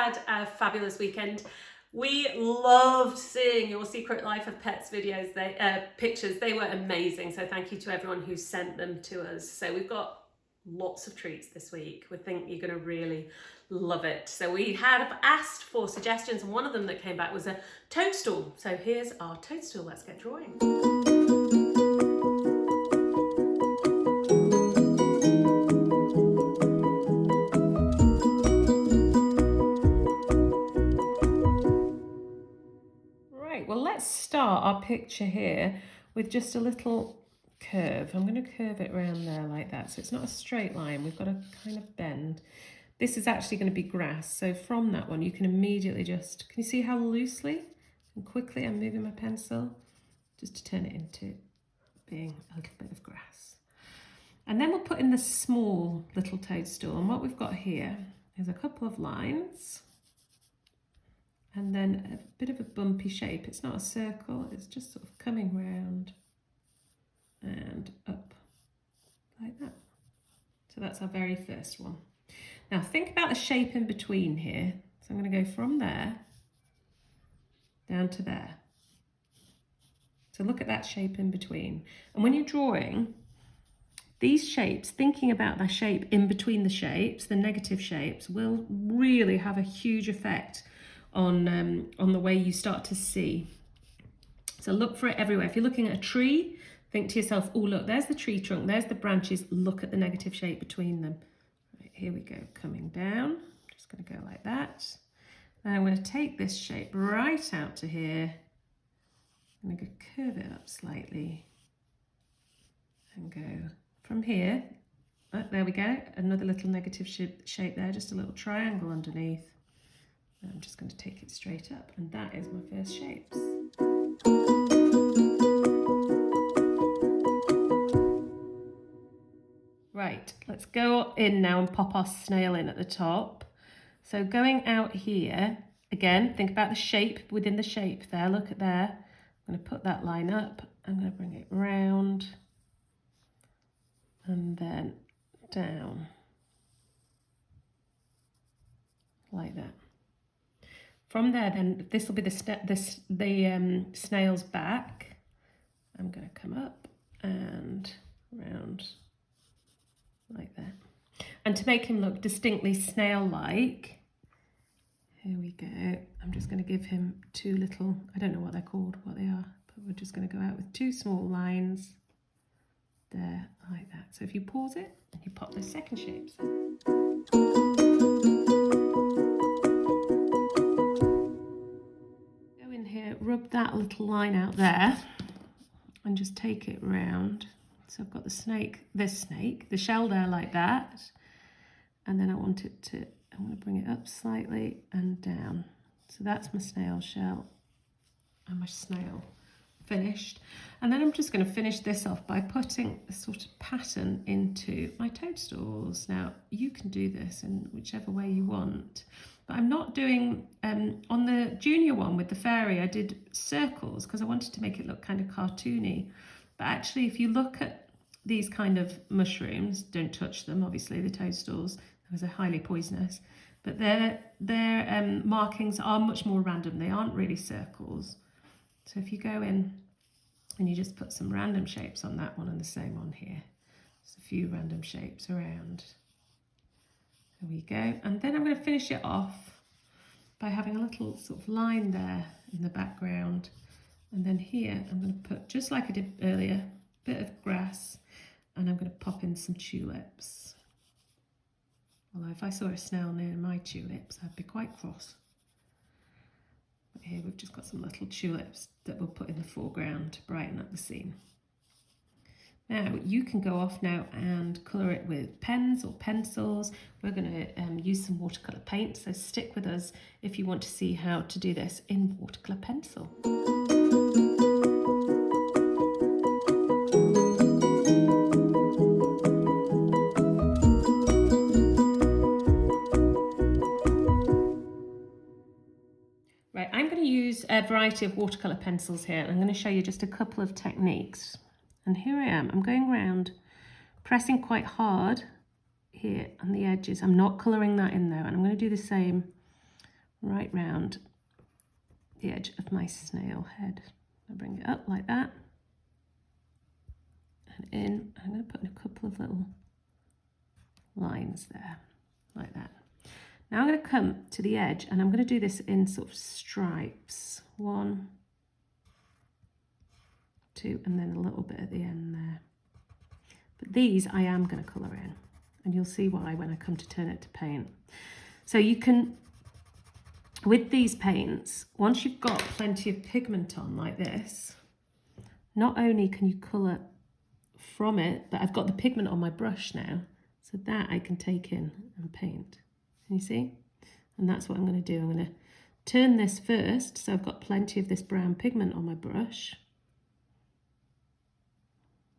had a fabulous weekend. We loved seeing your Secret Life of Pets videos, pictures. They were amazing. So thank you to everyone who sent them to us. So we've got lots of treats this week. We think you're going to really love it. So we had asked for suggestions, and one of them that came back was a toadstool. So here's our toadstool. Let's get drawing. Well, let's start our picture here with just a little curve. I'm going to curve it around there like that. So it's not a straight line. We've got a kind of bend. This is actually going to be grass. So from that one, you can immediately just, can you see how loosely and quickly I'm moving my pencil just to turn it into being a little bit of grass. And then we'll put in the small little toadstool. And what we've got here is a couple of lines. And then a bit of a bumpy shape. It's not a circle, it's just sort of coming round and up like that. So that's our very first one. Now think about the shape in between here. So I'm going to go from there down to there. So look at that shape in between. And when you're drawing these shapes, thinking about the shape in between the shapes, the negative shapes, will really have a huge effect on the way you start to see. So look for it everywhere. If you're looking at a tree, think to yourself, oh look, there's the tree trunk, there's the branches, look at the negative shape between them. Right, here we go, coming down. I'm just going to go like that. Then I'm going to take this shape right out to here. I'm going to curve it up slightly and go from here. Oh, there we go, another little negative shape there, just a little triangle underneath. I'm just going to take it straight up, and that is my first shapes. Right, let's go in now and pop our snail in at the top. So going out here, again, think about the shape within the shape there, look at there. I'm going to put that line up, I'm going to bring it round and then down, like that. From there, then this will be the snail's back. I'm going to come up and round like that. And to make him look distinctly snail-like, here we go. I'm just going to give him two little, I don't know what they're called, what they are, but we're just going to go out with two small lines there, like that. So if you pause it, and you pop the second shapes in. Rub that little line out there and just take it round. So I've got the shell there like that, and then I want it to, I'm going to bring it up slightly and down. So that's my snail shell and my snail finished. And then I'm just going to finish this off by putting a sort of pattern into my toadstools. Now you can do this in whichever way you want. But I'm not doing, on the junior one with the fairy, I did circles because I wanted to make it look kind of cartoony. But actually, if you look at these kind of mushrooms, don't touch them, obviously, the toadstools, because they're highly poisonous. But their markings are much more random. They aren't really circles. So if you go in and you just put some random shapes on that one and the same on here. Just a few random shapes around. There we go, and then I'm going to finish it off by having a little sort of line there in the background, and then here I'm going to put, just like I did earlier, a bit of grass, and I'm going to pop in some tulips. Although if I saw a snail near my tulips, I'd be quite cross. But here we've just got some little tulips that we'll put in the foreground to brighten up the scene. Now you can go off now and colour it with pens or pencils. We're going to use some watercolour paint, so stick with us if you want to see how to do this in watercolour pencil. Right, I'm going to use a variety of watercolour pencils here, and I'm going to show you just a couple of techniques. And here I am, I'm going around, pressing quite hard here on the edges. I'm not colouring that in though, and I'm going to do the same right round the edge of my snail head. I bring it up like that and in. I'm going to put in a couple of little lines there, like that. Now I'm going to come to the edge and I'm going to do this in sort of stripes. 1, 2, and then a little bit at the end there. But these I am going to colour in, and you'll see why when I come to turn it to paint. So you can, with these paints, once you've got plenty of pigment on like this, not only can you colour from it, but I've got the pigment on my brush now, so that I can take in and paint. Can you see? And that's what I'm going to do. I'm going to turn this first, so I've got plenty of this brown pigment on my brush.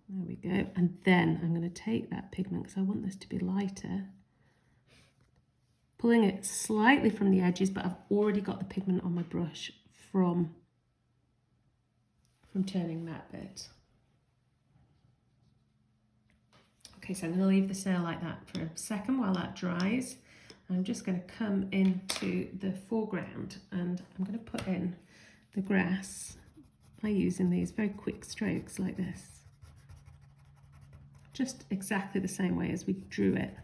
There we go. And then I'm going to take that pigment, because I want this to be lighter, pulling it slightly from the edges, but I've already got the pigment on my brush from turning that bit. Okay, so I'm going to leave the snail like that for a second while that dries. I'm just going to come into the foreground and I'm going to put in the grass by using these very quick strokes like this. Just exactly the same way as we drew it.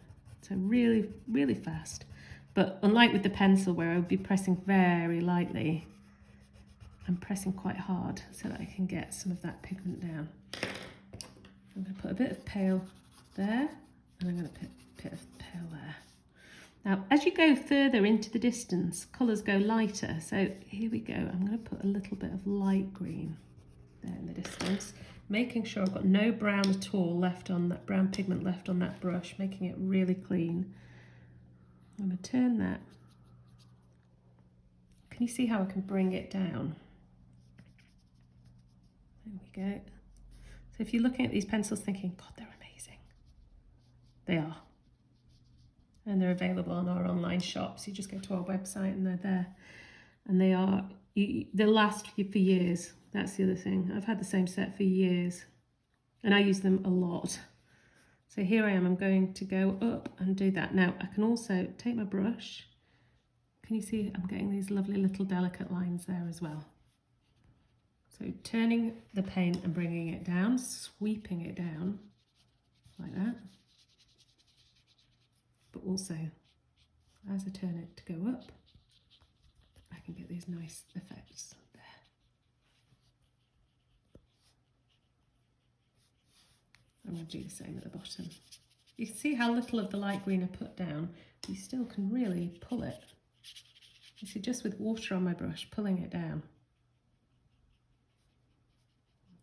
So really, really fast. But unlike with the pencil where I would be pressing very lightly, I'm pressing quite hard so that I can get some of that pigment down. I'm going to put a bit of pale there, and I'm going to put a bit of pale there. Now, as you go further into the distance, colours go lighter. So here we go. I'm going to put a little bit of light green there in the distance, making sure I've got no brown at all left on that, brown pigment left on that brush, making it really clean. I'm going to turn that. Can you see how I can bring it down? There we go. So if you're looking at these pencils thinking, God, they're amazing. They are. And they're available on our online shops. You just go to our website and they're there. And they are, they'll last for years. That's the other thing. I've had the same set for years. And I use them a lot. So here I am, I'm going to go up and do that. Now I can also take my brush. Can you see I'm getting these lovely little delicate lines there as well. So turning the paint and bringing it down, sweeping it down like that. But also, as I turn it to go up, I can get these nice effects there. I'm going to do the same at the bottom. You can see how little of the light green I put down. You still can really pull it. You see, just with water on my brush, pulling it down.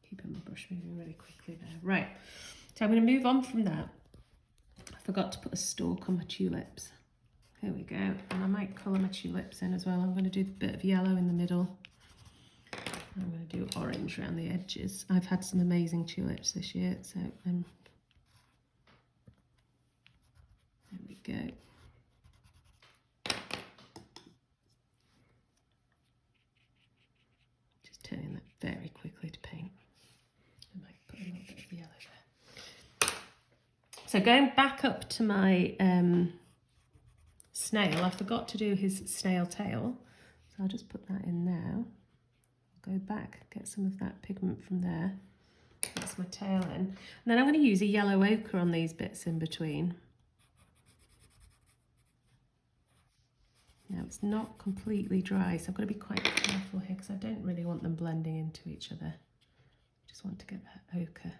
Keeping my brush moving really quickly there. Right, so I'm going to move on from that. I forgot to put a stalk on my tulips. Here we go. And I might colour my tulips in as well. I'm going to do a bit of yellow in the middle. I'm going to do orange around the edges. I've had some amazing tulips this year, so there we go. Just turning that very quickly to paint. I might put a little bit of yellow there. So going back up to my snail, I forgot to do his snail tail. So I'll just put that in now. Go back, get some of that pigment from there. That's my tail in. And then I'm going to use a yellow ochre on these bits in between. Now it's not completely dry, so I've got to be quite careful here because I don't really want them blending into each other. I just want to get that ochre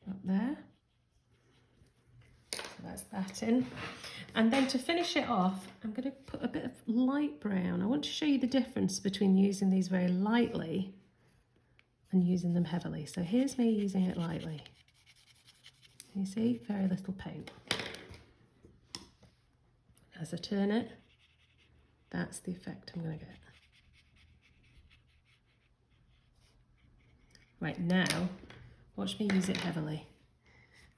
up there. So that's that in. And then to finish it off, I'm going to put a bit of light brown. I want to show you the difference between using these very lightly and using them heavily. So here's me using it lightly. You see, very little paint. As I turn it, that's the effect I'm going to get. Right, now, watch me use it heavily.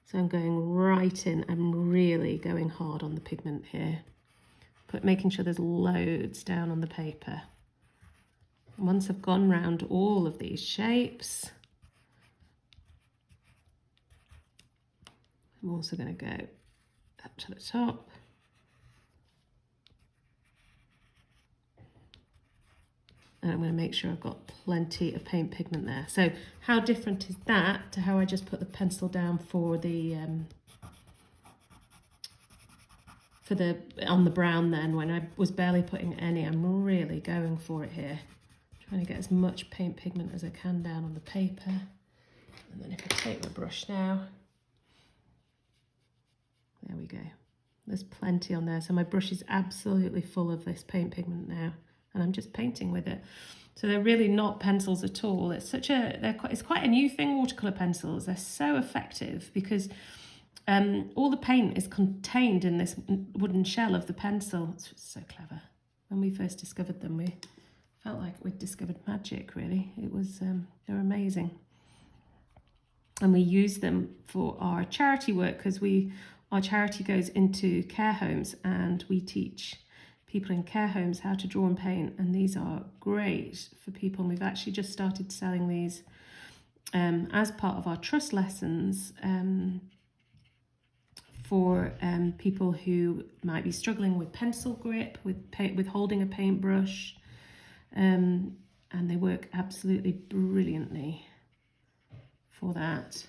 So I'm going right in, I'm really going hard on the pigment here. Making sure there's loads down on the paper. And once I've gone round all of these shapes, I'm also going to go up to the top. And I'm going to make sure I've got plenty of paint pigment there. So how different is that to how I just put the pencil down for the on the brown then, when I was barely putting any? I'm really going for it here. Trying to get as much paint pigment as I can down on the paper. And then if I take my brush now, there we go. There's plenty on there. So my brush is absolutely full of this paint pigment now, and I'm just painting with it. So they're really not pencils at all. It's it's quite a new thing, watercolour pencils. They're so effective because all the paint is contained in this wooden shell of the pencil. It's so clever. When we first discovered them, we felt like we'd discovered magic, really. It was, they're amazing. And we use them for our charity work because our charity goes into care homes, and we teach people in care homes how to draw and paint, and these are great for people. And we've actually just started selling these as part of our trust lessons for people who might be struggling with pencil grip, with holding a paintbrush, and they work absolutely brilliantly for that.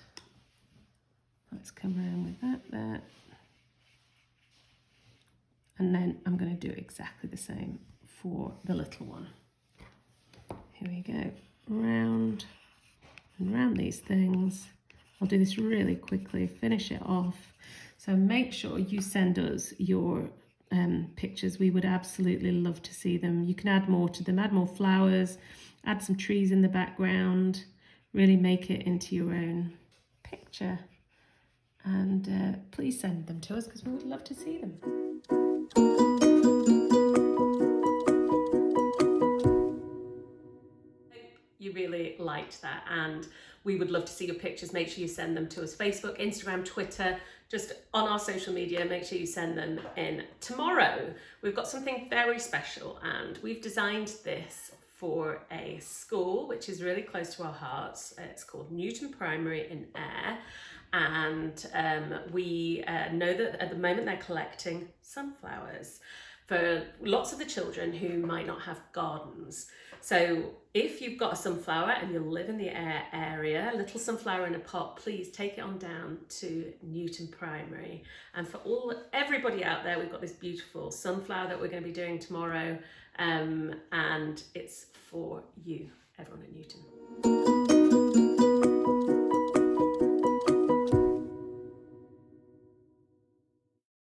Let's come around with that there. And then I'm going to do exactly the same for the little one. Here we go, round and round these things. I'll do this really quickly, finish it off. So make sure you send us your pictures. We would absolutely love to see them. You can add more to them, add more flowers, add some trees in the background, really make it into your own picture. And please send them to us because we would love to see them. You really liked that, and we would love to see your pictures. Make sure you send them to us. Facebook, Instagram, Twitter, just on our social media. Make sure you send them in. Tomorrow we've got something very special, and we've designed this for a school which is really close to our hearts. It's called Newton Primary in Ayr, and we know that at the moment they're collecting sunflowers for lots of the children who might not have gardens. So if you've got a sunflower and you live in the Ayr area, a little sunflower in a pot, please take it on down to Newton Primary. And for everybody out there, we've got this beautiful sunflower that we're going to be doing tomorrow, and it's for you, everyone at Newton.